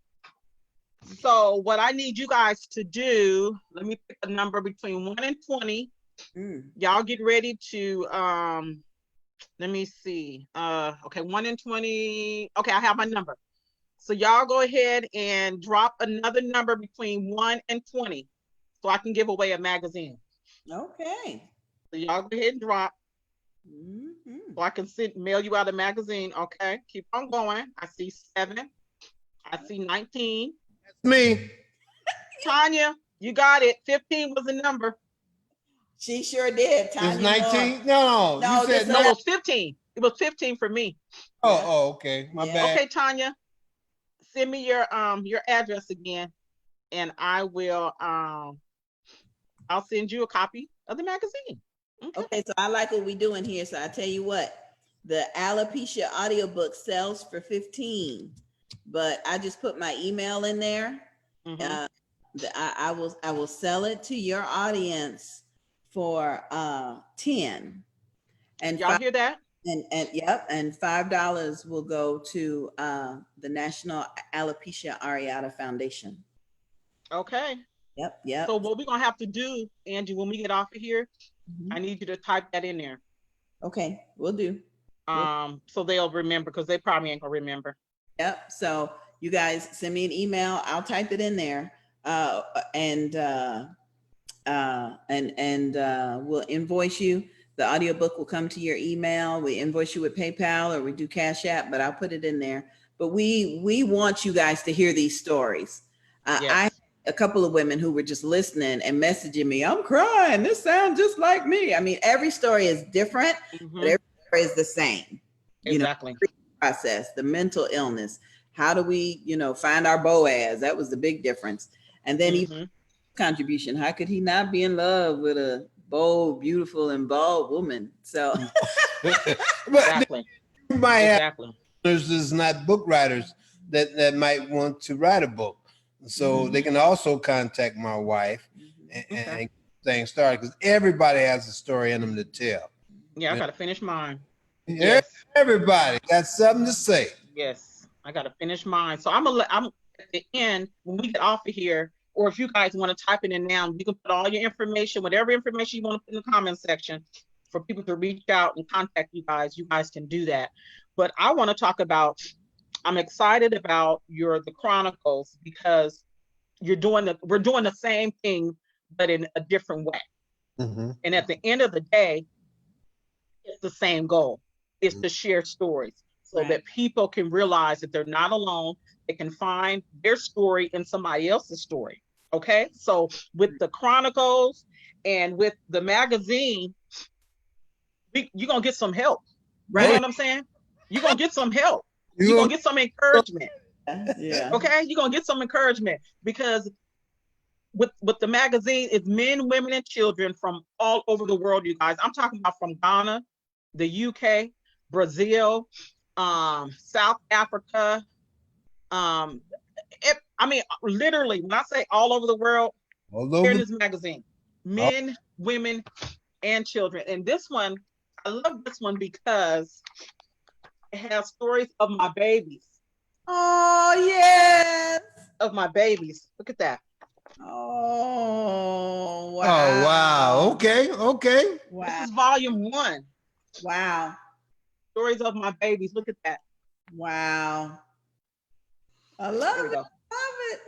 So what I need you guys to do, let me pick a number between 1 and 20. Y'all get ready to let me see. Okay, 1 and 20. Okay, I have my number. So y'all go ahead and drop another number between 1 and 20 so I can give away a magazine. Okay. So y'all go ahead and drop. So I can mail you out a magazine. Okay, keep on going. I see 7. I see 19. That's me. Tanya, you got it. 15 was the number. She sure did. It's 19? No. You said no. It was 15. It was 15 for me. Oh, okay. My bad. Okay, Tanya, send me your address again, and I will I'll send you a copy of the magazine. Okay, so I like what we're doing here. So I tell you what, the Alopecia audiobook sells for 15, but I just put my email in there. I will sell it to your audience for 10. And y'all hear that? And $5 will go to the National Alopecia Areata Foundation. Okay. Yep. Yep. So what we're gonna have to do, Angie, when we get off of here, Mhm. I need you to type that in there. Okay, we'll do. So they'll remember, because they probably ain't gonna remember. Yep. So you guys send me an email. I'll type it in there. Uh, and we'll invoice you. The audiobook will come to your email. We invoice you with PayPal, or we do Cash App, but I'll put it in there. But we want you guys to hear these stories. I Yes. a couple of women who were just listening and messaging me, I'm crying. This sounds just like me. I mean, every story is different, but every story is the same. You know, Exactly. process, the mental illness. How do we, find our Boaz? That was the big difference. And then even contribution. How could he not be in love with a bold, beautiful, and bald woman? So But Exactly. you might have Exactly. listeners that's not book writers that might want to write a book. So they can also contact my wife and, Okay. and get things started, because everybody has a story in them to tell. Yeah, I You gotta finish mine. know? Yes. Everybody got something to say. Yes. I gotta finish mine. So I'm at the end, when we get off of here, or if you guys want to type it in now, you can put all your information, whatever information you want to put in the comment section for people to reach out and contact you guys. You guys can do that. But I want to talk about, I'm excited about the Chronicles, because we're doing the same thing, but in a different way. And at the end of the day, it's the same goal. It's to share stories so that people can realize that they're not alone. They can find their story in somebody else's story. Okay. So with the Chronicles and with the magazine, you're going to get some help. You know right. what I'm saying? You're going to get some help. You're You going to get some encouragement. Yeah. Okay. You're going to get some encouragement, because with the magazine, it's men, women, and children from all over the world, you guys. I'm talking about from Ghana, the UK, Brazil, South Africa. I mean, literally, when I say all over the world, all here in over. this magazine, men, women, and children. And this one, I love this one because it has stories of my babies. Oh yes. Of my babies. Look at that. Oh wow. Oh wow. Okay. Okay. Wow. This is volume 1. Wow. Stories of my babies. Look at that. Wow. I There love we it. go. Love it.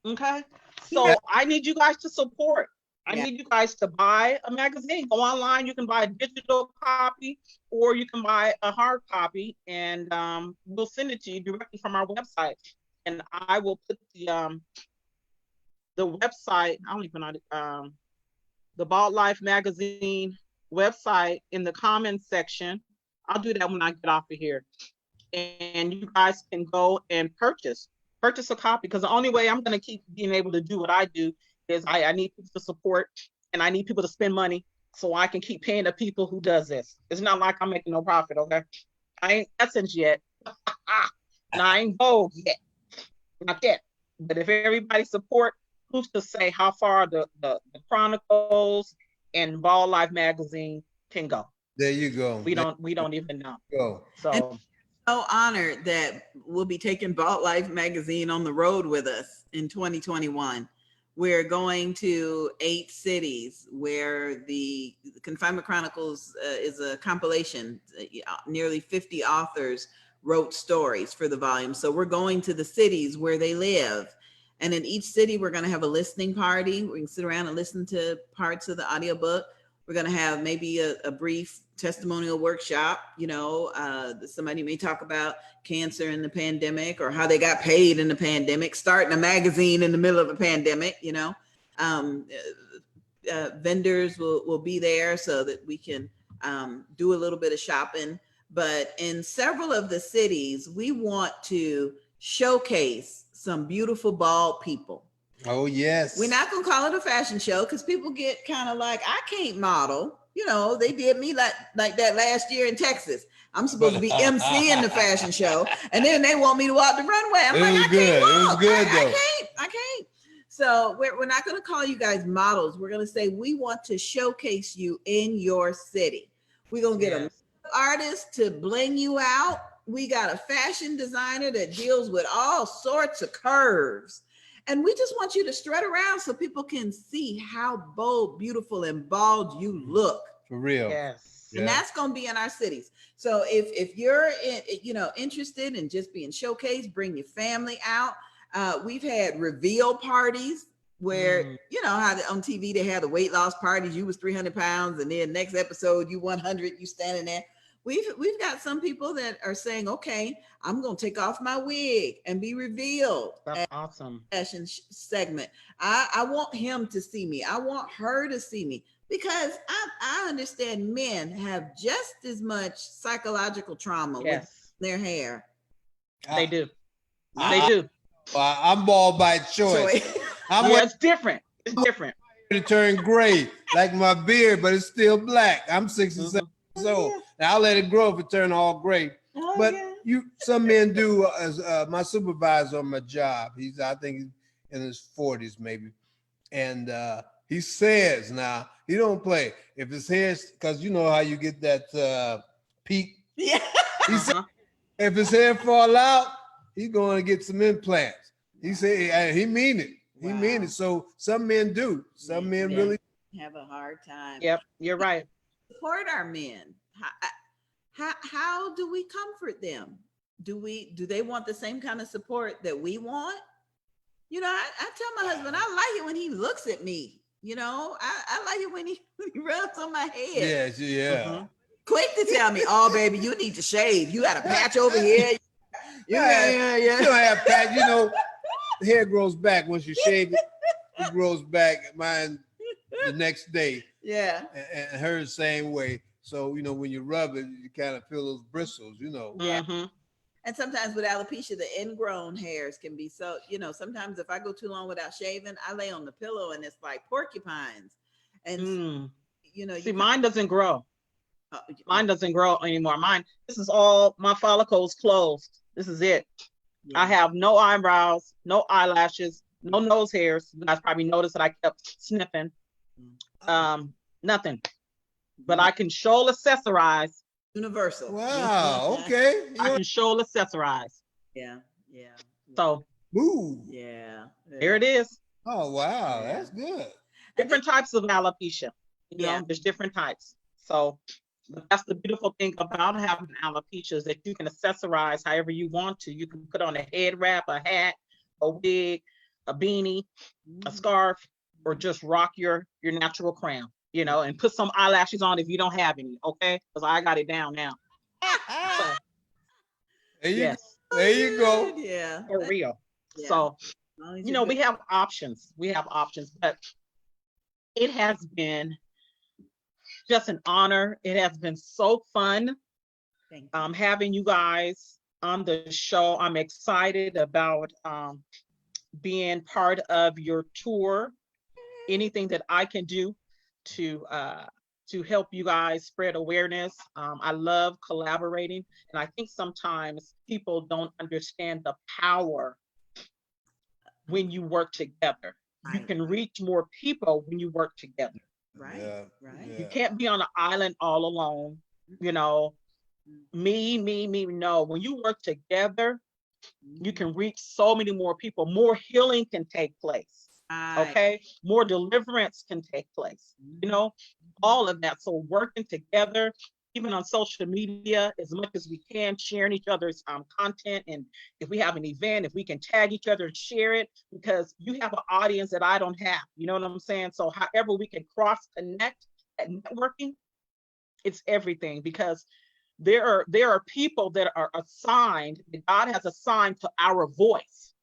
Okay. So I need you guys to support. I Yeah. need you guys to buy a magazine. Go online. You can buy a digital copy, or you can buy a hard copy, and we'll send it to you directly from our website. And I will put the website. I don't even know the Bald Life magazine website in the comments section. I'll do that when I get off of here, and you guys can go and purchase a copy, because the only way I'm going to keep being able to do what I do is I need people to support, and I need people to spend money so I can keep paying the people who does this. It's not like I'm making no profit, okay? I ain't Essence yet. And I ain't Vogue yet. Not yet. But if everybody support, who's to say how far the Chronicles and Ball Life magazine can go? There you go. We don't even know. Go. So So honored that we'll be taking Bald Life magazine on the road with us in 2021. We're going to 8 cities where the Confinement Chronicles is a compilation. Nearly 50 authors wrote stories for the volume. So we're going to the cities where they live. And in each city, we're going to have a listening party. We can sit around and listen to parts of the audiobook. We're going to have maybe a brief testimonial workshop. Somebody may talk about cancer in the pandemic, or how they got paid in the pandemic, starting a magazine in the middle of a pandemic. Vendors will be there so that we can do a little bit of shopping. But in several of the cities, we want to showcase some beautiful bald people. Oh yes. We're not gonna call it a fashion show, because people get kind of like, I can't model. They did me like that last year in Texas. I'm supposed to be emceeing the fashion show, and then they want me to walk the runway. I'm like, I can't walk. It was good though. I can't. So we're not gonna call you guys models. We're gonna say we want to showcase you in your city. We're gonna get an artist to bling you out. We got a fashion designer that deals with all sorts of curves. And we just want you to strut around so people can see how bold, beautiful, and bald you look. For real. Yes. And that's going to be in our cities. So if you're interested in just being showcased, bring your family out. We've had reveal parties where you know how on TV they had the weight loss parties. You was 300 pounds, and then next episode you 100. You standing there. We've got some people that are saying, okay, I'm going to take off my wig and be revealed. That's awesome. Fashion segment. I want him to see me. I want her to see me, because I understand men have just as much psychological trauma with their hair. They do. They do. I'm bald by choice. It's different. It's different. To turn gray like my beard, but it's still black. I'm 67 years old. Now I'll let it grow if it turn all gray. But some men do. As my supervisor on my job, I think he's in his 40s maybe, and he says now he don't play if his hair, because you know how you get that peak. Yeah. He said if his hair fall out, he's going to get some implants. He said he mean it. He mean it. So some men do. Some men really have a hard time. Yep, you're right. Support our men. How do we comfort them? Do they want the same kind of support that we want? You know, I tell my husband, I like it when he looks at me. You know, I like it when he rubs on my head. Yes, yeah. Quick to tell me, oh baby, you need to shave. You got a patch over here. You don't have patch. You know, the hair grows back once you shave it. It grows back. Mine the next day. Yeah. And hers same way. So, you know, when you rub it, you kind of feel those bristles, you know. Yeah. And sometimes with alopecia, the ingrown hairs can be so, you know, sometimes if I go too long without shaving, I lay on the pillow and it's like porcupines. And, you know. See, mine doesn't grow. Mine doesn't grow anymore. This is all, my follicles closed. This is it. Yeah. I have no eyebrows, no eyelashes, no nose hairs. You guys probably noticed that I kept sniffing. Nothing. But I can show accessorize. Universal. Wow. Okay. I can show accessorize. Yeah. So. Ooh. Yeah. Here it is. Oh wow, that's good. Different types of alopecia. You know, there's different types. So that's the beautiful thing about having alopecia, is that you can accessorize however you want to. You can put on a head wrap, a hat, a wig, a beanie, a scarf, or just rock your natural crown, you know, and put some eyelashes on if you don't have any, okay? Because I got it down now. So, there you go. Yeah. For real. Yeah. So, you know, we have options. But it has been just an honor. It has been so fun having you guys on the show. I'm excited about being part of your tour. Anything that I can do to help you guys spread awareness. I love collaborating, and I think sometimes people don't understand the power when you work together. You can reach more people when you work together. Right. You can't be on an island all alone. You know, me. No, when you work together, you can reach so many more people. More healing can take place. Okay, more deliverance can take place. You know, all of that. So working together, even on social media, as much as we can, sharing each other's content, and if we have an event, if we can tag each other and share it, because you have an audience that I don't have. You know what I'm saying? So however we can cross connect at networking, it's everything, because there are people that are assigned, that God has assigned to our voice,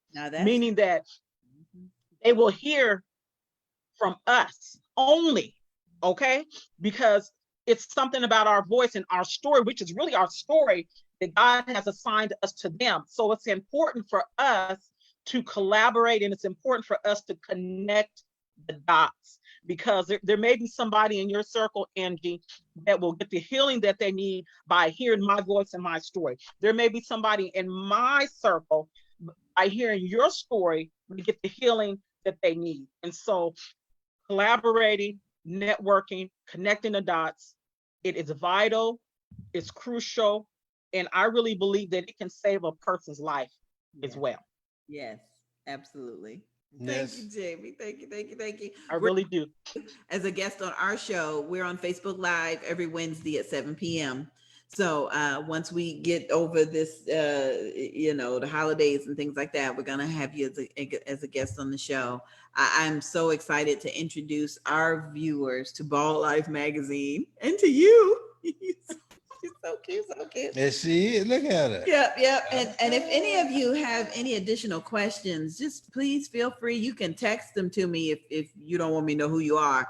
meaning that they will hear from us only, okay? Because it's something about our voice and our story, which is really our story, that God has assigned us to them. So it's important for us to collaborate, and it's important for us to connect the dots, because there may be somebody in your circle, Angie, that will get the healing that they need by hearing my voice and my story. There may be somebody in my circle, by hearing your story, to get the healing that they need. And so collaborating, networking, connecting the dots, it is vital, it's crucial, and I really believe that it can save a person's life as well. Yes, absolutely. Thank Yes. you, Jamie. Thank you, thank you, thank you. I really do. As a guest on our show. We're on Facebook Live every Wednesday at 7 p.m. So once we get over this, the holidays and things like that, we're gonna have you as a guest on the show. I'm so excited to introduce our viewers to Ball Life Magazine and to you. She's so cute, so cute. Yes, she is. Look at her. Yep, yep. And if any of you have any additional questions, just please feel free. You can text them to me if you don't want me to know who you are.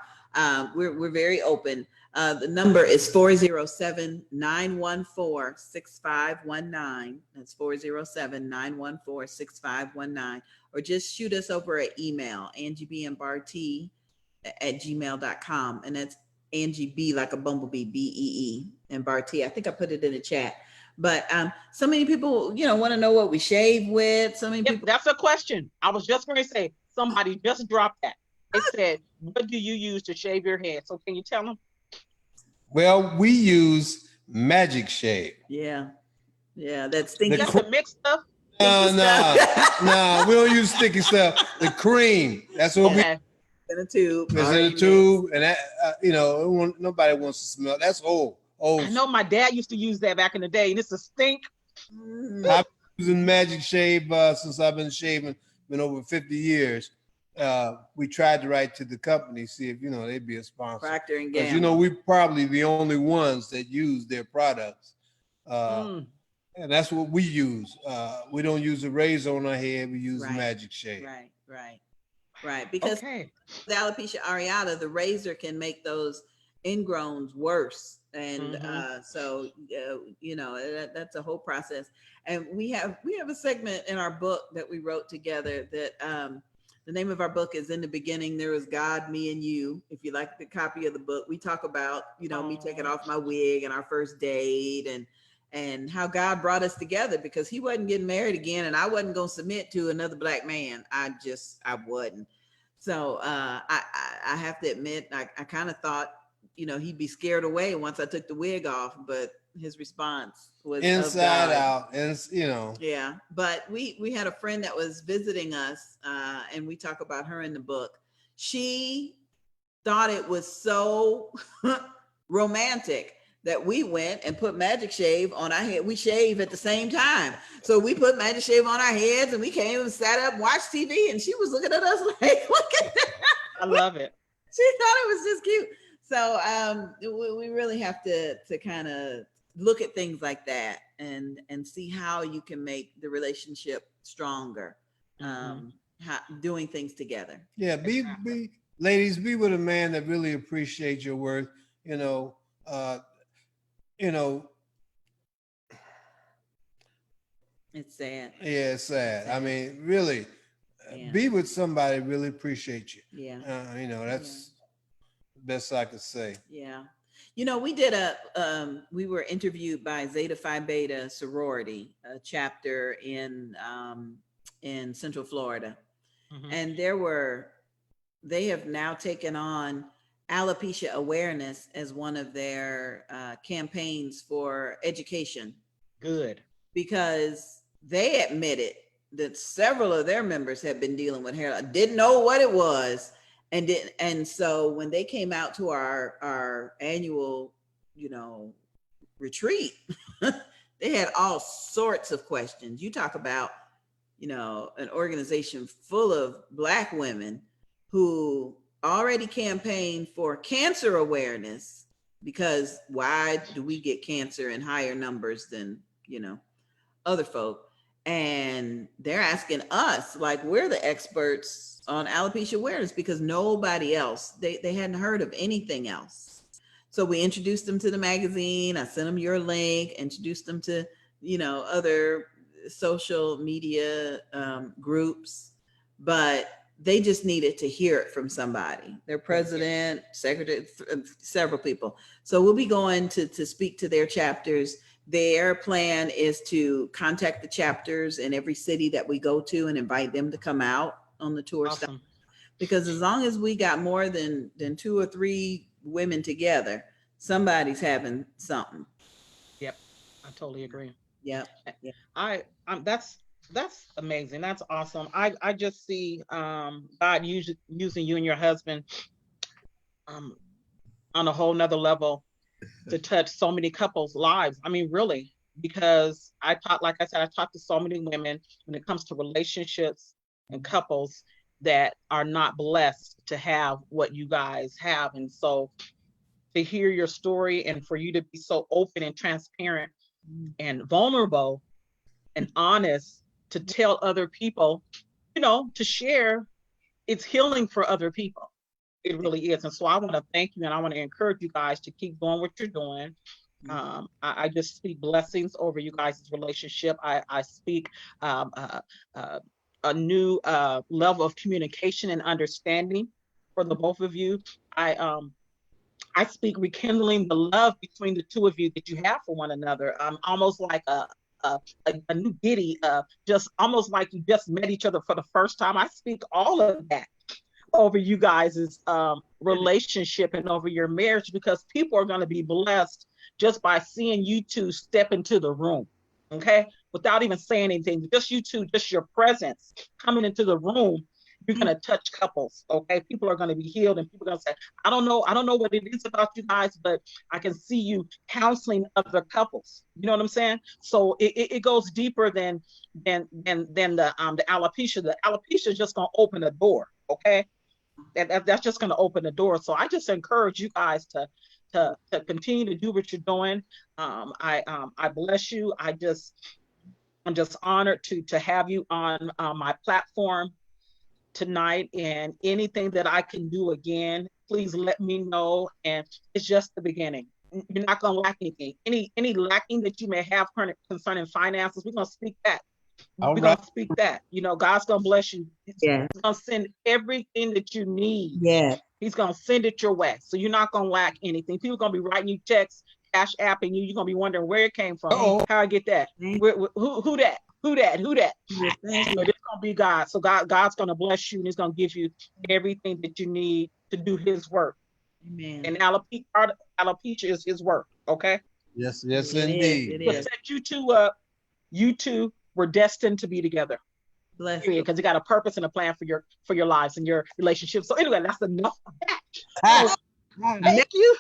We're very open. The number is 407-914-6519. That's 407-914-6519. Or just shoot us over an email, angiebandbarty@gmail.com. And that's Angie B like a bumblebee, BEE, and Barty. I think I put it in the chat. But so many people, want to know what we shave with. So many people. That's a question. I was just going to say, somebody just dropped that. They said, what do you use to shave your head? So can you tell them? Well, we use Magic Shave. Yeah. That's stinky. That's the mixed stuff. No, we don't use sticky stuff. The cream. That's what we. In a tube. It's in a tube, and that nobody wants to smell. That's old. I know my dad used to use that back in the day, and it's a stink. I've been using Magic Shave since I've been shaving, been over 50 years. We tried to write to the company, see if they'd be a sponsor. Procter and Gamble. Because we're probably the only ones that use their products, and that's what we use. We don't use a razor on our head; we use Magic Shave. Right. Because with alopecia areata, the razor can make those ingrowns worse, and so that's a whole process. And we have a segment in our book that we wrote together that the name of our book is In the Beginning There Was God, Me, and You. If you like the copy of the book, we talk about me taking off my wig and our first date and how God brought us together, because he wasn't getting married again and I wasn't going to submit to another black man. I wasn't. So I have to admit, I kind of thought, he'd be scared away once I took the wig off, but his response was inside out. And Yeah. But we had a friend that was visiting us, and we talk about her in the book. She thought it was so romantic that we went and put Magic Shave on our head. We shave at the same time. So we put Magic Shave on our heads and we came and sat up and watched TV, and she was looking at us like, look at that. I love it. She thought it was just cute. So we really have to kind of look at things like that and see how you can make the relationship stronger, doing things together. Yeah, ladies, be with a man that really appreciates your work. It's sad. Yeah, it's sad. I mean, really, be with somebody that really appreciates you. Yeah. That's the best I could say. Yeah. We did we were interviewed by Zeta Phi Beta sorority, a chapter in Central Florida. And they have now taken on alopecia awareness as one of their campaigns for education. Good. Because they admitted that several of their members had been dealing with hair, didn't know what it was. And so when they came out to our annual, retreat, they had all sorts of questions. You talk about, an organization full of Black women who already campaigned for cancer awareness, because why do we get cancer in higher numbers than, other folk? And they're asking us, like, we're the experts on alopecia awareness, because nobody else, they hadn't heard of anything else. So we introduced them to the magazine. I sent them your link, introduced them to, other social media groups, but they just needed to hear it from somebody, their president, secretary, several people. So we'll be going to speak to their chapters. Their plan is to contact the chapters in every city that we go to and invite them to come out on the tour. Awesome. Because as long as we got more than 2 or 3 women together, somebody's having something. Yep. I totally agree. Yep. That's That's amazing. That's awesome. I just see God using you and your husband um on a whole nother level to touch so many couples' lives. I mean, really, because like I said, I talk to so many women when it comes to relationships and couples that are not blessed to have what you guys have. And so to hear your story and for you to be so open and transparent and vulnerable and honest to tell other people, to share, it's healing for other people. It really is. And so I want to thank you and I want to encourage you guys to keep doing what you're doing. I just speak blessings over you guys' relationship. I speak um, uh, uh, a new level of communication and understanding for the both of you. I speak rekindling the love between the two of you that you have for one another. Almost like a, a new giddy, just almost like you just met each other for the first time. I speak all of that over you guys' relationship and over your marriage because people are going to be blessed just by seeing you two step into the room, okay? Without even saying anything, just you two, just your presence coming into the room, you're going to touch couples, okay? People are going to be healed and people are going to say, I don't know what it is about you guys, but I can see you counseling other couples. You know what I'm saying? So it goes deeper than the alopecia. The alopecia is just going to open a door, okay? That's just going to open the door. So I just encourage you guys to continue to do what you're doing. I bless you. I'm just honored to have you on my platform tonight, and anything that I can do again, please let me know. And it's just the beginning. You're not going to lack anything. Any lacking that you may have concerning finances, we're going to speak that. All We're right. gonna speak that. God's gonna bless you. Yeah. He's gonna send everything that you need. Yeah. He's gonna send it your way. So you're not gonna lack anything. People are gonna be writing you checks, cash apping you. You're gonna be wondering where it came from. Uh-oh. How I get that? Who that? Who that? Thank you. It's gonna be God. So God's gonna bless you and He's gonna give you everything that you need to do His work. Amen. And alopecia is His work. Okay. Yes, It indeed. To is. set you two up, you two were destined to be together. Bless Period, you. because you got a purpose and a plan for your lives and your relationships. So anyway, that's enough of that. So, thank you.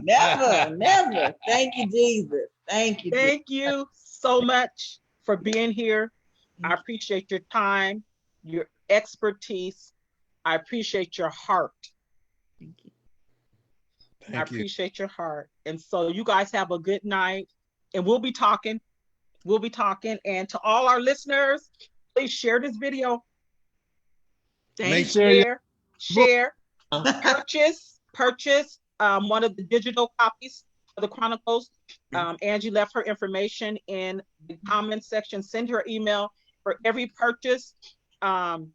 Never. Thank you, Jesus. Thank you. Thank you so much for being here. I appreciate your time, your expertise. I appreciate your heart. Thank you. I appreciate your heart. And so you guys have a good night. And we'll be talking. And to all our listeners, please share this video. Make sure Share, purchase one of the digital copies of the Chronicles. Angie left her information in the comment section. Send her email. For every purchase, for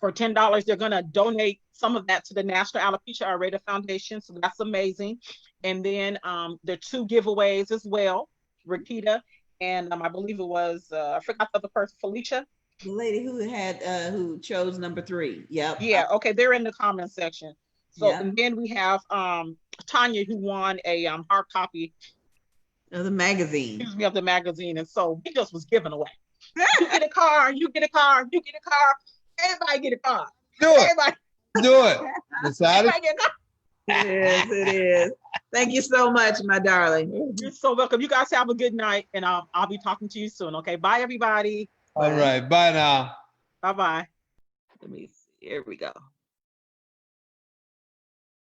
$10, they're going to donate some of that to the National Alopecia Areata Foundation. So that's amazing. And then there are 2 giveaways as well. Rakita and I believe it was I forgot the other person, Felicia. The lady who chose number 3. Yep. Yeah. Okay. They're in the comment section. So Yeah. and then we have Tanya, who won a hard copy Of the magazine. Excuse me, of the magazine, and so we just was giving away. You get a car. You get a car. You get a car. Everybody get a car. Do it. Everybody. Do it. Decided. Everybody get a car. It is. Thank you so much, my darling. You're so welcome. You guys have a good night, and I'll be talking to you soon. Okay. Bye, everybody. All right. Bye now. Bye bye. Let me see. Here we go.